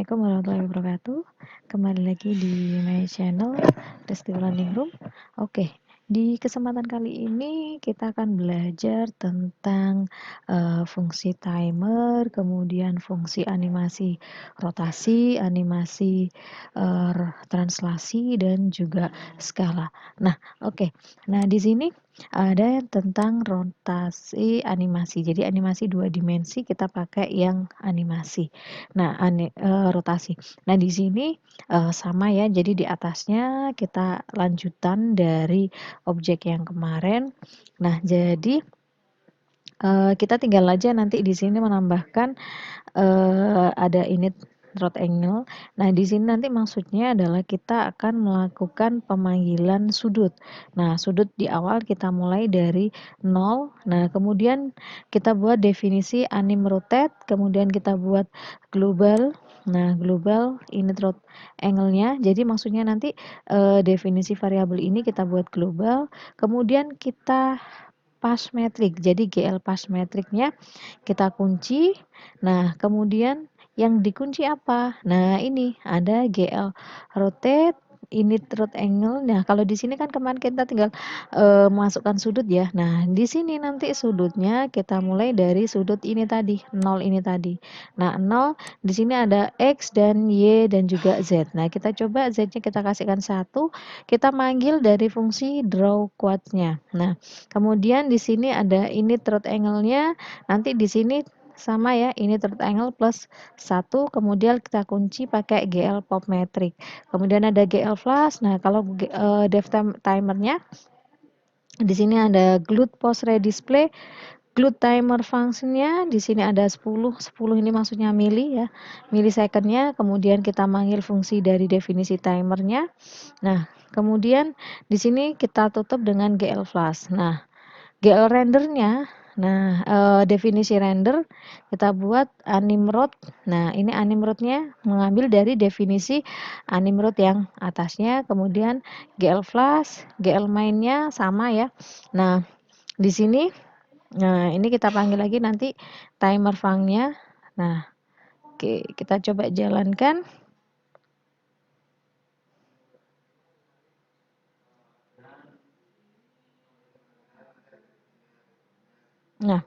Assalamualaikum warahmatullahi wabarakatuh. Kembali lagi di my channel Resti Learning Room. Oke, di kesempatan kali ini kita akan belajar tentang fungsi timer, kemudian fungsi animasi rotasi, animasi translasi, dan juga skala. Nah, oke. Nah, di sini ada tentang rotasi animasi. Jadi animasi 2 dimensi kita pakai yang animasi. Nah, rotasi. Nah, di sini sama ya. Jadi di atasnya kita lanjutan dari objek yang kemarin. Nah, jadi kita tinggal aja nanti di sini menambahkan ada init rod angle. Nah, di sini nanti maksudnya adalah kita akan melakukan pemanggilan sudut. Nah, sudut di awal kita mulai dari 0. Nah, kemudian kita buat definisi anim rotate, kemudian kita buat global. Nah, global init rod angle-nya. Jadi maksudnya nanti definisi variabel ini kita buat global, kemudian kita pass metric. Jadi GL pass metricnya kita kunci. Nah, kemudian yang dikunci apa? Nah, ini ada GL rotate, init rod angle. Nah, kalau di sini kan kemarin kita tinggal masukkan sudut ya. Nah, di sini nanti sudutnya kita mulai dari sudut ini tadi, 0 ini tadi. Nah, 0 di sini ada X dan Y dan juga Z. Nah, kita coba Z-nya kita kasihkan 1, kita manggil dari fungsi draw quad-nya. Nah, kemudian di sini ada init rod angle-nya. Nanti di sini sama ya, ini third angle plus 1, kemudian kita kunci pakai GL pop metric. Kemudian ada GL flash. Nah, kalau dev timernya di sini ada glut post redisplay, glut timer functionnya di sini ada 10 ini maksudnya mili ya, milisecondnya. Kemudian kita manggil fungsi dari definisi timernya. Nah, kemudian di sini kita tutup dengan GL flash. Nah, GL rendernya, nah definisi render kita buat animrod. Nah, ini animrodnya mengambil dari definisi animrod yang atasnya. Kemudian GL flash, GL mainnya sama ya. Nah, di sini, nah ini kita panggil lagi nanti timer functionnya. Nah, oke, kita coba jalankan. Nah,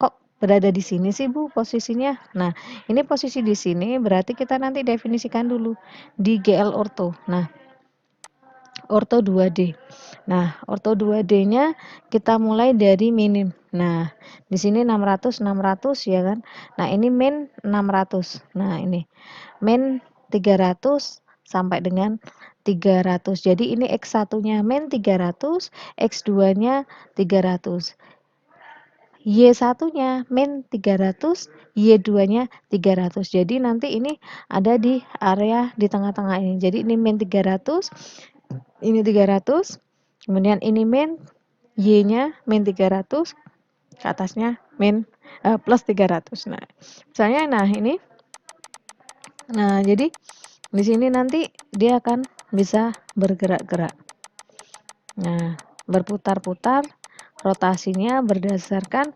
kok berada di sini sih Bu posisinya? Nah, ini posisi di sini berarti kita nanti definisikan dulu di GL ortho. Nah, ortho 2D. Nah, ortho 2D-nya kita mulai dari minim. Nah, di sini 600 ya kan. Nah, ini min 600. Nah, ini min 300 sampai dengan 300. Jadi ini X1-nya min 300, X2-nya 300. Y1-nya min 300, Y2-nya 300. Jadi nanti ini ada di area di tengah-tengah ini. Jadi ini min 300, ini 300, kemudian ini min, Y-nya min 300, ke atasnya min plus 300. Nah, misalnya ini. Nah, jadi di sini nanti dia akan bisa bergerak-gerak. Nah, berputar-putar, rotasinya berdasarkan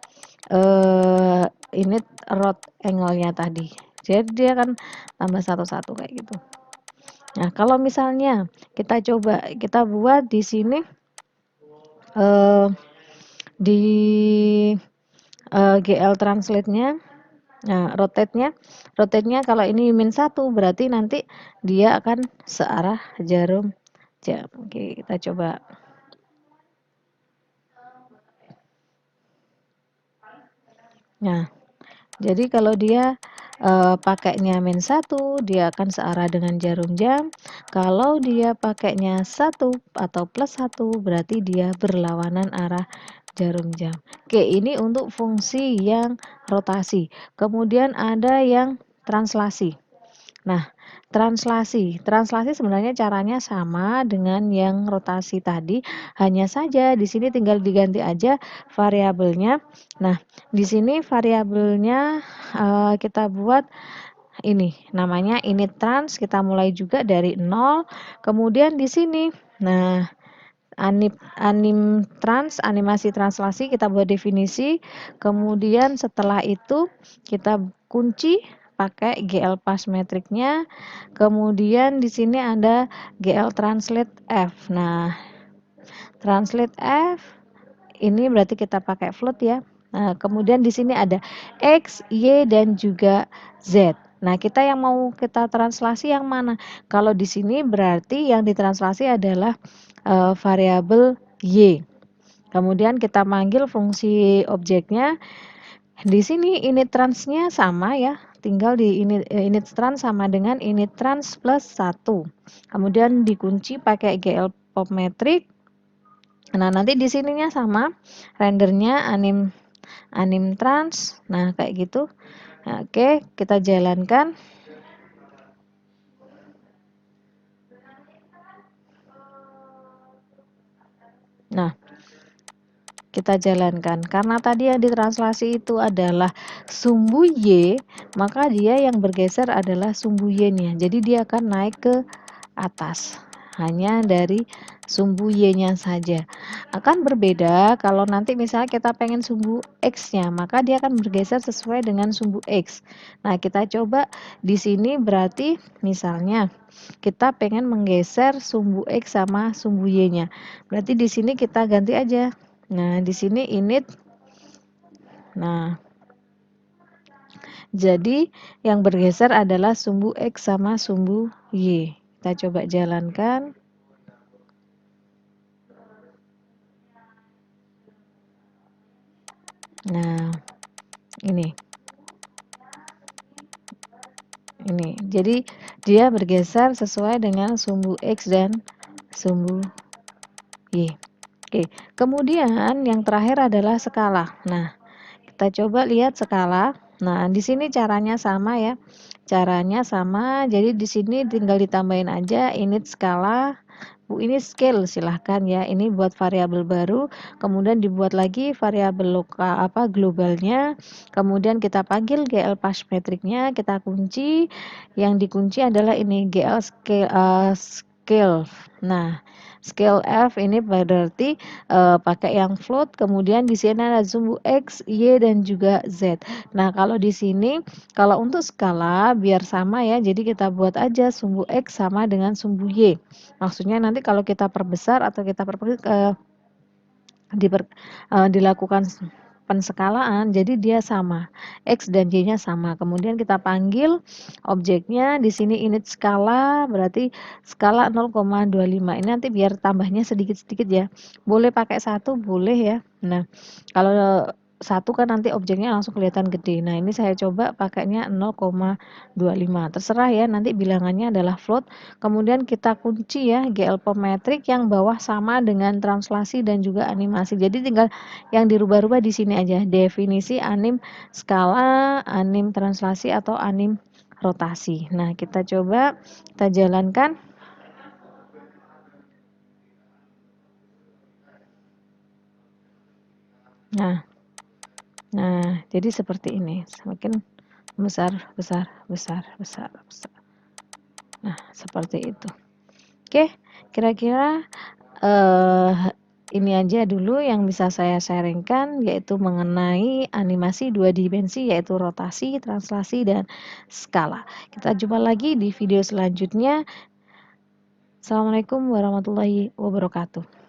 init rod angle-nya tadi. Jadi dia akan tambah satu-satu kayak gitu. Nah, kalau misalnya kita coba kita buat di sini di GL translate-nya, nah rotate-nya kalau ini min 1 berarti nanti dia akan searah jarum jam. Oke, kita coba. Nah, jadi kalau dia pakainya min 1, dia akan searah dengan jarum jam. Kalau dia pakainya 1 atau plus 1, berarti dia berlawanan arah jarum jam. Oke, ini untuk fungsi yang rotasi. Kemudian ada yang translasi. Nah, translasi sebenarnya caranya sama dengan yang rotasi tadi, hanya saja di sini tinggal diganti aja variabelnya. Nah, di sini variabelnya kita buat ini namanya init trans, kita mulai juga dari 0. Kemudian di sini, nah animasi translasi kita buat definisi. Kemudian setelah itu kita kunci pakai GL Path Metric-nya. Kemudian di sini ada GL Translate F. Nah, Translate F ini berarti kita pakai float ya. Nah, kemudian di sini ada X, Y, dan juga Z. Nah, kita yang mau kita translasi yang mana? Kalau di sini berarti yang ditranslasi adalah variabel Y. Kemudian kita manggil fungsi objeknya. Di sini init transnya sama ya. Tinggal di init trans sama dengan init trans plus 1. Kemudian dikunci pakai GL Pop Metric. Nah, nanti di sininya sama, rendernya anim trans. Nah, kayak gitu. Nah, oke, kita jalankan. Nah, kita jalankan. Karena tadi yang ditranslasi itu adalah sumbu Y, maka dia yang bergeser adalah sumbu Y-nya. Jadi dia akan naik ke atas. Hanya dari sumbu Y-nya saja. Akan berbeda kalau nanti misalnya kita pengen sumbu X-nya, maka dia akan bergeser sesuai dengan sumbu X. Nah, kita coba di sini berarti misalnya kita pengen menggeser sumbu X sama sumbu Y-nya. Berarti di sini kita ganti aja. Nah, di sini init. Nah, jadi yang bergeser adalah sumbu X sama sumbu Y. Kita coba jalankan. Nah, ini. Jadi dia bergeser sesuai dengan sumbu X dan sumbu Y. Oke, kemudian yang terakhir adalah skala. Nah, kita coba lihat skala. Nah, di sini caranya sama ya. Caranya sama. Jadi di sini tinggal ditambahin aja init skala. Bu, ini scale silahkan ya. Ini buat variabel baru. Kemudian dibuat lagi variabel lokal globalnya. Kemudian kita panggil GL Path Metric-nya, kita kunci. Yang dikunci adalah ini GL scale. Nah, scale F ini berarti pakai yang float, kemudian di sini ada sumbu X, Y, dan juga Z. Nah, kalau di sini, kalau untuk skala biar sama ya, jadi kita buat aja sumbu X sama dengan sumbu Y. Maksudnya nanti kalau kita perbesar atau kita dilakukan penskalaan, jadi dia sama, X dan Y-nya sama. Kemudian kita panggil objeknya, di sini init skala, berarti skala 0,25. Ini nanti biar tambahnya sedikit-sedikit ya. Boleh pakai 1, boleh ya. Nah, kalau 1 kan nanti objeknya langsung kelihatan gede. Nah, ini saya coba pakainya 0,25. Terserah ya, nanti bilangannya adalah float. Kemudian kita kunci ya GL Pop Metric yang bawah sama dengan translasi dan juga animasi. Jadi tinggal yang dirubah-rubah di sini aja. Definisi anim skala, anim translasi atau anim rotasi. Nah, kita coba kita jalankan. Nah, jadi seperti ini. Semakin besar. Nah, seperti itu. Oke, kira-kira ini aja dulu yang bisa saya sharingkan, yaitu mengenai animasi 2 dimensi, yaitu rotasi, translasi, dan skala. Kita jumpa lagi di video selanjutnya. Assalamualaikum warahmatullahi wabarakatuh.